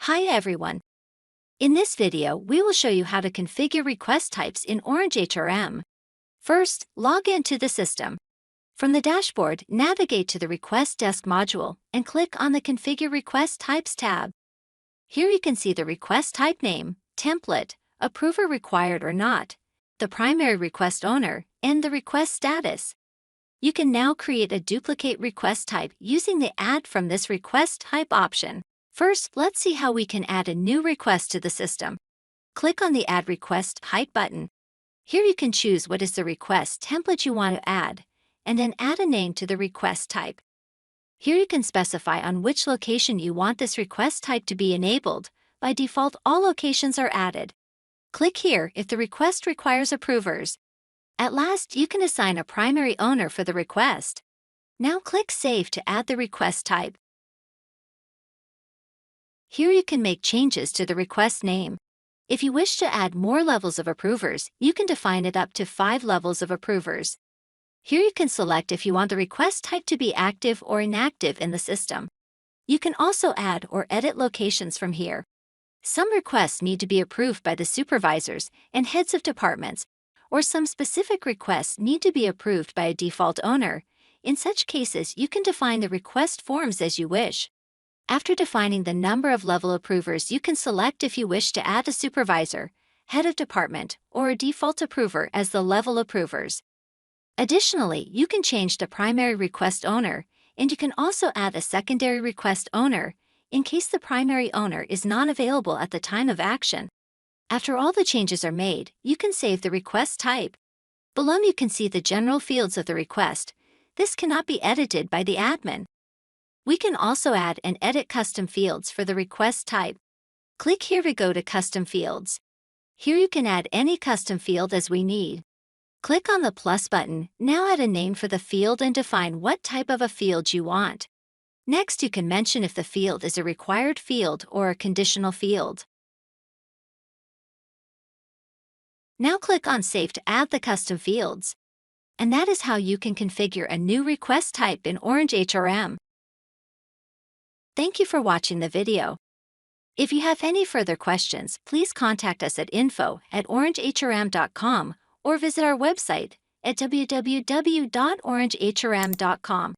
Hi everyone. In this video, we will show you how to configure request types in Orange HRM. First, log into the system. From the dashboard, navigate to the Request Desk module and click on the Configure Request Types tab. Here you can see the request type name, template, approver required or not, the primary request owner, and the request status. You can now create a duplicate request type using the Add from this request type option. First, let's see how we can add a new request to the system. Click on the Add Request Type button. Here you can choose what is the request template you want to add, and then add a name to the request type. Here you can specify on which location you want this request type to be enabled. By default, all locations are added. Click here if the request requires approvers. At last, you can assign a primary owner for the request. Now click Save to add the request type. Here you can make changes to the request name. If you wish to add more levels of approvers, you can define it up to 5 levels of approvers. Here you can select if you want the request type to be active or inactive in the system. You can also add or edit locations from here. Some requests need to be approved by the supervisors and heads of departments, or some specific requests need to be approved by a default owner. In such cases, you can define the request forms as you wish. After defining the number of level approvers, you can select if you wish to add a supervisor, head of department, or a default approver as the level approvers. Additionally, you can change the primary request owner, and you can also add a secondary request owner in case the primary owner is not available at the time of action. After all the changes are made, you can save the request type. Below you can see the general fields of the request. This cannot be edited by the admin. We can also add and edit custom fields for the request type. Click here to go to Custom Fields. Here you can add any custom field as we need. Click on the plus button. Now add a name for the field and define what type of a field you want. Next, you can mention if the field is a required field or a conditional field. Now click on Save to add the custom fields. And that is how you can configure a new request type in Orange HRM. Thank you for watching the video. If you have any further questions, please contact us at info@orangehrm.com or visit our website at www.orangehrm.com.